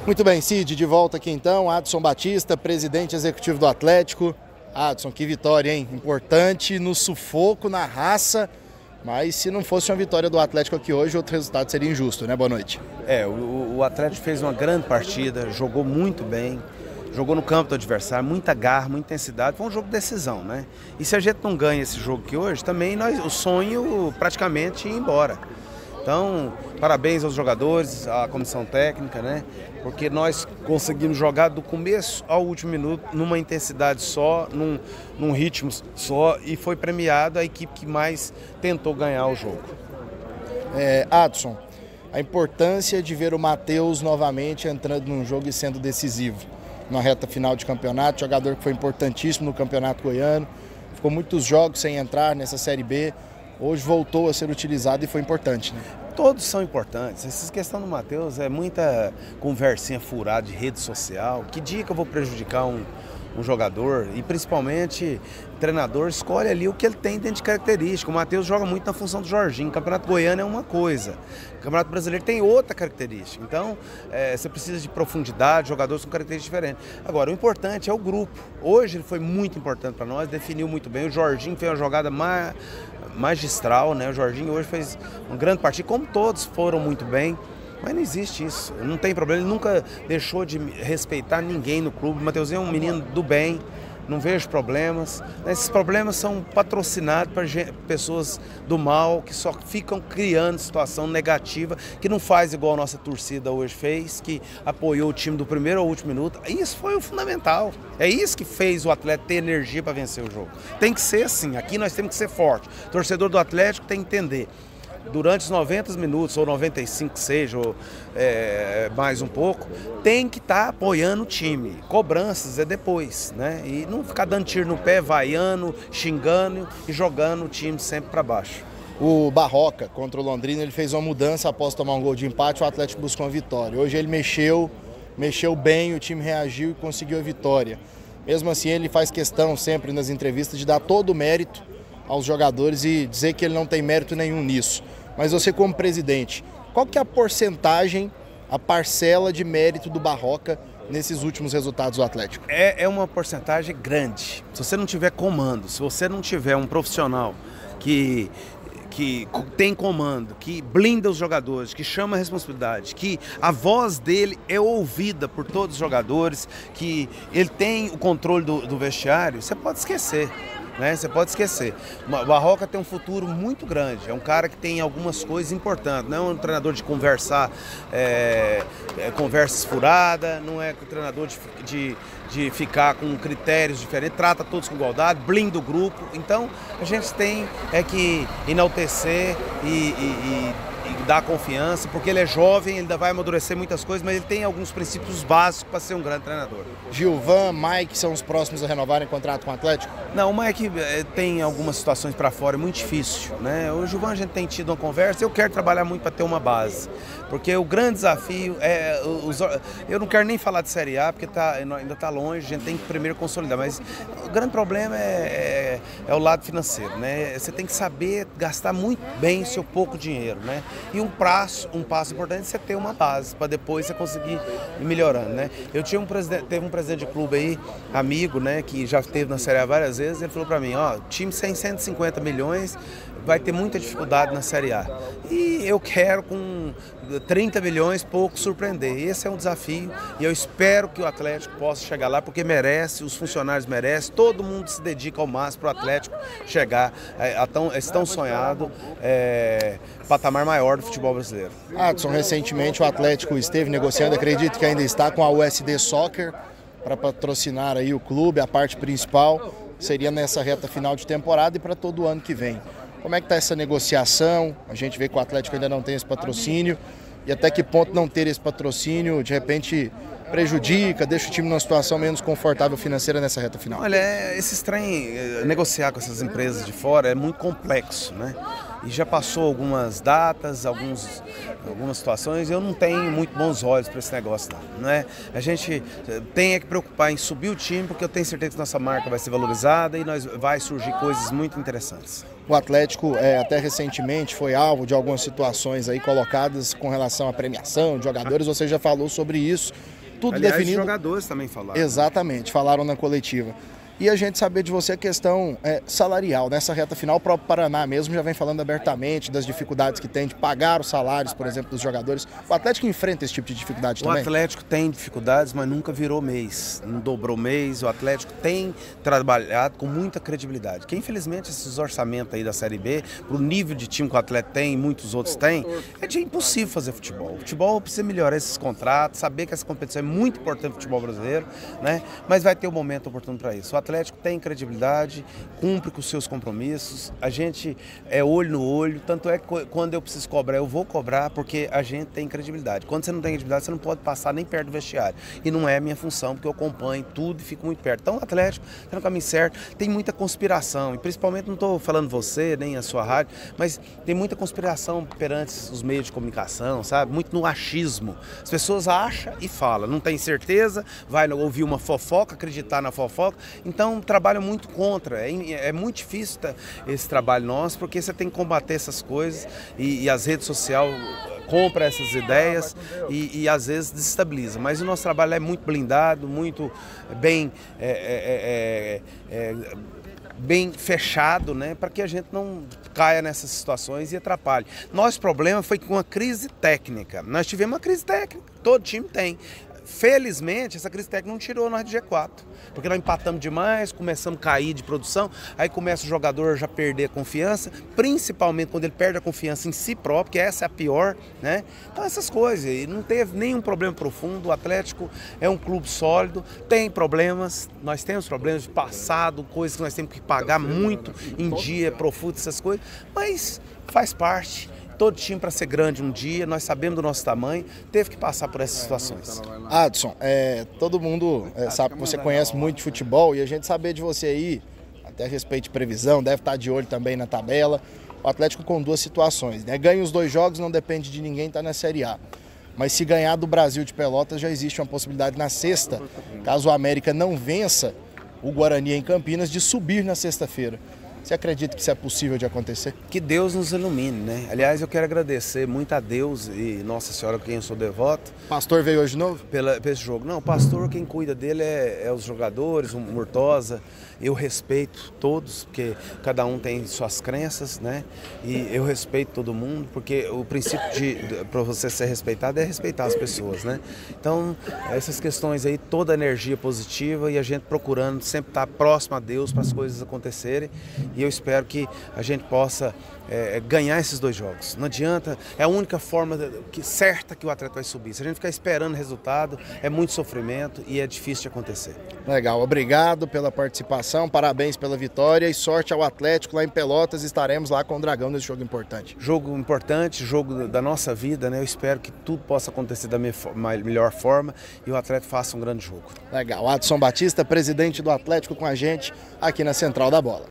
Muito bem, Cid, de volta aqui então, Adson Batista, presidente executivo do Atlético. Adson, que vitória, hein? Importante, no sufoco, na raça, mas se não fosse uma vitória do Atlético aqui hoje, outro resultado seria injusto, né? Boa noite. O Atlético fez uma grande partida, jogou muito bem, jogou no campo do adversário, muita garra, muita intensidade, foi um jogo de decisão, né? E se a gente não ganha esse jogo aqui hoje, também o sonho praticamente ia embora. Então, parabéns aos jogadores, à comissão técnica, né? Porque nós conseguimos jogar do começo ao último minuto, numa intensidade só, num ritmo só, e foi premiada a equipe que mais tentou ganhar o jogo. Adson, a importância de ver o Matheus novamente entrando num jogo e sendo decisivo na reta final de campeonato, jogador que foi importantíssimo no Campeonato Goiano, ficou muitos jogos sem entrar nessa Série B. Hoje voltou a ser utilizado e foi importante, né? Todos são importantes. Essa questão do Matheus é muita conversinha furada de rede social. Que dia que eu vou prejudicar um jogador? E principalmente o treinador escolhe ali o que ele tem dentro de característica. O Matheus joga muito na função do Jorginho. O Campeonato Goiano é uma coisa. O Campeonato Brasileiro tem outra característica. Então, você precisa de profundidade, jogadores com características diferentes. Agora, o importante é o grupo. Hoje ele foi muito importante para nós, definiu muito bem. O Jorginho fez uma jogada magistral, né? O Jorginho hoje fez uma grande partida, como todos foram muito bem, mas não existe isso, não tem problema, ele nunca deixou de respeitar ninguém no clube. O Mateuzinho é um menino do bem, não vejo problemas. Esses problemas são patrocinados para pessoas do mal, que só ficam criando situação negativa, que não faz igual a nossa torcida hoje fez, que apoiou o time do primeiro ao último minuto. Isso foi o fundamental. É isso que fez o Atlético ter energia para vencer o jogo. Tem que ser assim, aqui nós temos que ser forte. O torcedor do Atlético tem que entender. Durante os 90 minutos, ou 95 que seja, ou mais um pouco, tem que estar apoiando o time. Cobranças é depois, né? E não ficar dando tiro no pé, vaiando, xingando e jogando o time sempre para baixo. O Barroca contra o Londrina, ele fez uma mudança após tomar um gol de empate, o Atlético buscou uma vitória. Hoje ele mexeu bem, o time reagiu e conseguiu a vitória. Mesmo assim, ele faz questão sempre nas entrevistas de dar todo o mérito aos jogadores e dizer que ele não tem mérito nenhum nisso. Mas você, como presidente, qual que é a porcentagem, a parcela de mérito do Barroca nesses últimos resultados do Atlético? É uma porcentagem grande. Se você não tiver comando, se você não tiver um profissional que tem comando, que blinda os jogadores, que chama a responsabilidade, que a voz dele é ouvida por todos os jogadores, que ele tem o controle do vestiário, você pode esquecer. Você pode esquecer. O Barroca tem um futuro muito grande, é um cara que tem algumas coisas importantes, não é um treinador de conversar, conversas furadas, não é um treinador de ficar com critérios diferentes, trata todos com igualdade, blinda o grupo. Então a gente tem que enaltecer e dar confiança, porque ele é jovem, ele ainda vai amadurecer muitas coisas, mas ele tem alguns princípios básicos para ser um grande treinador. Gilvan, Mike são os próximos a renovarem contrato com o Atlético? Não, o Mike tem algumas situações para fora, é muito difícil, né? O Gilvan a gente tem tido uma conversa, eu quero trabalhar muito para ter uma base, porque o grande desafio eu não quero nem falar de Série A, porque ainda está longe, a gente tem que primeiro consolidar, mas o grande problema é o lado financeiro, né? Você tem que saber gastar muito bem seu pouco dinheiro, né? E um passo importante é você ter uma base, para depois você conseguir ir melhorando, né? Eu tinha teve um presidente de clube aí, amigo, né, que já esteve na Série A várias vezes, ele falou para mim, time sem 150 milhões vai ter muita dificuldade na Série A. E eu quero, com 30 milhões, pouco surpreender. Esse é um desafio e eu espero que o Atlético possa chegar lá, porque merece, os funcionários merecem, todo mundo se dedica ao máximo para o Atlético chegar a esse tão sonhado patamar maior do futebol brasileiro. Adson, recentemente o Atlético esteve negociando, acredito que ainda está, com a USD Soccer para patrocinar aí o clube, a parte principal seria nessa reta final de temporada e para todo o ano que vem. Como é que está essa negociação? A gente vê que o Atlético ainda não tem esse patrocínio e até que ponto não ter esse patrocínio de repente prejudica, deixa o time numa situação menos confortável financeira nessa reta final? Olha, esses trem, negociar com essas empresas de fora é muito complexo, né? E já passou algumas datas, algumas situações, eu não tenho muito bons olhos para esse negócio não, né? A gente tem que preocupar em subir o time, porque eu tenho certeza que nossa marca vai ser valorizada e vai surgir coisas muito interessantes. O Atlético até recentemente foi alvo de algumas situações aí colocadas com relação à premiação de jogadores, você já falou sobre isso. tudo Aliás, definido. Os jogadores também falaram. Exatamente, falaram na coletiva. E a gente saber de você a questão salarial. Nessa reta final, o próprio Paraná mesmo já vem falando abertamente das dificuldades que tem de pagar os salários, por exemplo, dos jogadores. O Atlético enfrenta esse tipo de dificuldade também? O Atlético tem dificuldades, mas nunca virou mês. Não dobrou mês. O Atlético tem trabalhado com muita credibilidade. Que infelizmente esses orçamentos aí da Série B, pro nível de time que o Atlético tem e muitos outros têm, é impossível fazer futebol. O futebol precisa melhorar esses contratos, saber que essa competição é muito importante no futebol brasileiro, né? Mas vai ter um momento oportuno para isso. O Atlético tem credibilidade, cumpre com os seus compromissos, a gente é olho no olho, tanto é que quando eu preciso cobrar, eu vou cobrar porque a gente tem credibilidade. Quando você não tem credibilidade, você não pode passar nem perto do vestiário. E não é a minha função, porque eu acompanho tudo e fico muito perto. Então o Atlético está no caminho certo, tem muita conspiração, e principalmente não estou falando você, nem a sua rádio, mas tem muita conspiração perante os meios de comunicação, sabe? Muito no achismo. As pessoas acham e falam, não tem certeza, vai ouvir uma fofoca, acreditar na fofoca. Então, trabalho muito contra. É muito difícil esse trabalho nosso, porque você tem que combater essas coisas e as redes sociais compram essas ideias e às vezes desestabiliza. Mas o nosso trabalho é muito blindado, muito bem bem fechado, né, para que a gente não caia nessas situações e atrapalhe. Nosso problema foi com a crise técnica. Nós tivemos uma crise técnica, todo time tem. Felizmente, essa crise técnica não tirou nós de G4, porque nós empatamos demais, começamos a cair de produção, aí começa o jogador já a perder a confiança, principalmente quando ele perde a confiança em si próprio, que essa é a pior, né? Então essas coisas, e não teve nenhum problema profundo, o Atlético é um clube sólido, tem problemas, nós temos problemas de passado, coisas que nós temos que pagar muito em dia, profundo, essas coisas, mas faz parte. Todo time, para ser grande um dia, nós sabemos do nosso tamanho, teve que passar por essas situações. Adson, todo mundo sabe que você conhece muito de futebol e a gente saber de você aí, até a respeito de previsão, deve estar de olho também na tabela. O Atlético com duas situações, né? Ganha os 2 jogos, não depende de ninguém, está na Série A. Mas se ganhar do Brasil de Pelotas, já existe uma possibilidade na sexta, caso o América não vença o Guarani em Campinas, de subir na sexta-feira. Você acredita que isso é possível de acontecer? Que Deus nos ilumine, né? Aliás, eu quero agradecer muito a Deus e Nossa Senhora, quem eu sou devoto. Pastor veio hoje de novo? Pela esse jogo. Não, o pastor, quem cuida dele é os jogadores, o Murtosa. Eu respeito todos, porque cada um tem suas crenças, né? E eu respeito todo mundo, porque o princípio para você ser respeitado é respeitar as pessoas, né? Então, essas questões aí, toda energia positiva e a gente procurando sempre estar próximo a Deus para as coisas acontecerem. E eu espero que a gente possa ganhar esses 2 jogos. Não adianta, é a única forma certa que o atleta vai subir. Se a gente ficar esperando resultado, é muito sofrimento e é difícil de acontecer. Legal, obrigado pela participação, parabéns pela vitória e sorte ao Atlético lá em Pelotas. Estaremos lá com o Dragão nesse jogo importante. Jogo importante, jogo da nossa vida, né? Eu espero que tudo possa acontecer da melhor forma e o Atlético faça um grande jogo. Legal, Adson Batista, presidente do Atlético com a gente aqui na Central da Bola.